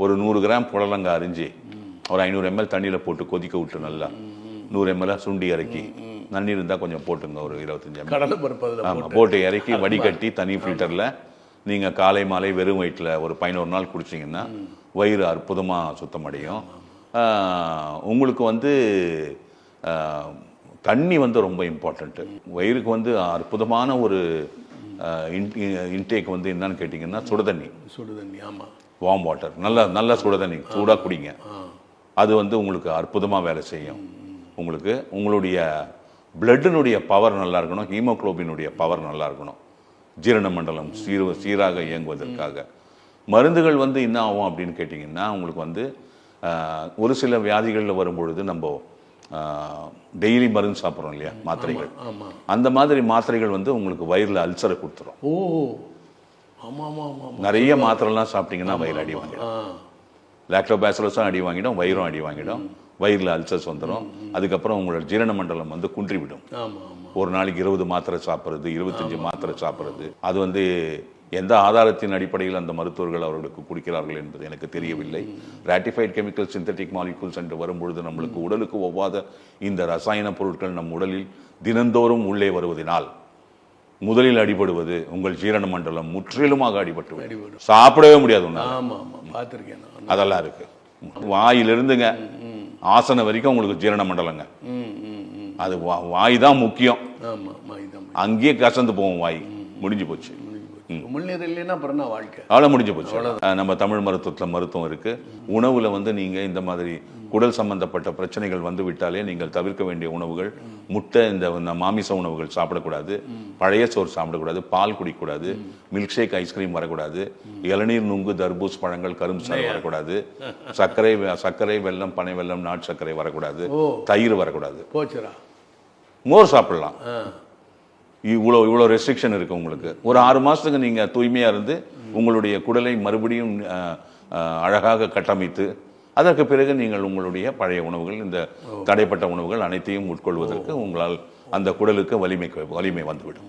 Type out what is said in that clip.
ஒரு 100 கிராம் புடலங்காய் அரிஞ்சு ஒரு 500 ml தண்ணியில் போட்டு கொதிக்க விட்டு நல்லா 100 ml சுண்டி இறக்கி தண்ணீர் இருந்தால் கொஞ்சம் போட்டுங்க ஒரு 25 ml. ஆமாம், போட்டு இறக்கி வடிகட்டி தனி ஃபில்டரில் நீங்கள் காலை மாலை வெறும் வயிற்றில் ஒரு 11 நாள் குடிச்சிங்கன்னா வயிறு அற்புதமாக சுத்தமடையும். உங்களுக்கு வந்து தண்ணி வந்து ரொம்ப இம்பார்ட்டண்ட்டு. வயிறுக்கு வந்து அற்புதமான ஒரு இன்டேக் வந்து என்னன்னு கேட்டிங்கன்னா சுடுதண்ணி. ஆமாம், வார்ம் வாட்டர், நல்ல சுடுதண்ணி சூடாக குடிங்க. அது வந்து உங்களுக்கு அற்புதமாக வேலை செய்யும். உங்களுக்கு உங்களுடைய பிளட்டினுடைய பவர் நல்லா இருக்கணும், ஹீமோக்ளோபினுடைய பவர் நல்லா இருக்கணும், ஜீரண மண்டலம் சீராக இயங்குவதற்காக. மருந்துகள் வந்து என்ன ஆகும் அப்படின்னு கேட்டிங்கன்னா உங்களுக்கு வந்து ஒரு சில வியாதிகளில் வரும்பொழுது நம்ம டெய்லி மருந்து சாப்பிட்றோம் இல்லையா, மாத்திரைகள். அந்த மாதிரி மாத்திரைகள் வந்து உங்களுக்கு வயிறில் அல்சரை கொடுத்துரும். நிறைய மாத்திரைலாம் சாப்பிட்டீங்கன்னா வயிறு அடி வாங்கிடும். லாக்டோபாசிலஸும் அடி வாங்கிடும், வயிறும் அடி வாங்கிடும், வயிறில் அல்சர்ஸ் வந்துடும். அதுக்கப்புறம் உங்களோட ஜீரண மண்டலம் வந்து குன்றிவிடும். ஒரு நாளைக்கு 20 மாத்திரை சாப்பிட்றது, 25 மாத்திரை சாப்பிட்றது, அது வந்து எந்த ஆதாரத்தின் அடிப்படையில் அந்த மருத்துவர்கள் அவர்களுக்கு குடிக்கிறார்கள் என்பது எனக்கு தெரியவில்லை. ராட்டிஃபைட் கெமிக்கல் சிந்தட்டிக் மாலிகூல்ஸ் என்று வரும்பொழுது நம்மளுக்கு உடலுக்கு ஒவ்வாத இந்த ரசாயன பொருட்கள் நம் உடலில் தினந்தோறும் உள்ளே வருவதனால் முதலில் அடிபடுவது உங்கள் ஜீரண மண்டலம் முற்றிலுமாக அடிபட்டு சாப்பிடவே முடியாது. அதெல்லாம் இருக்கு. வாயிலிருந்துங்க ஆசனம் வரைக்கும் உங்களுக்கு ஜீரண மண்டலங்க. அது வாய் தான் முக்கியம். அங்கேயே கசந்து போவோம், வாய் முடிஞ்சு போச்சு. அவ்வளோ முடிஞ்சு போச்சு. நம்ம தமிழ் மருத்துவத்தில் மருத்துவம் இருக்கு. உணவுல வந்து நீங்க இந்த மாதிரி குடல் சம்பந்தப்பட்ட பிரச்சனைகள் வந்து விட்டாலே நீங்கள் தவிர்க்க வேண்டிய உணவுகள் முட்டை, இந்த மாமிச உணவுகள் சாப்பிடக்கூடாது, பழைய சோறு சாப்பிடக்கூடாது, பால் குடிக்கக்கூடாது, மில்க் ஷேக், ஐஸ்கிரீம் வரக்கூடாது, இளநீர், நுங்கு, தர்பூஸ் பழங்கள், கரும்பு சாறு வரக்கூடாது, சர்க்கரை, வெல்லம், பனை வெல்லம், நாட்டு சர்க்கரை வரக்கூடாது, தயிர் வரக்கூடாது. மோர் சாப்பிடலாம். இவ்வளோ ரெஸ்ட்ரிக்ஷன் இருக்கு உங்களுக்கு. ஒரு 6 மாசத்துக்கு நீங்க தூய்மையா இருந்து உங்களுடைய குடலை மறுபடியும் அழகாக கட்டமைத்து அதற்கு பிறகு நீங்கள் உங்களுடைய பழைய உணவுகள், இந்த தடைப்பட்ட உணவுகள் அனைத்தையும் உட்கொள்வதற்கு உங்களால் அந்த குடலுக்கு வலிமை வந்துவிடும்.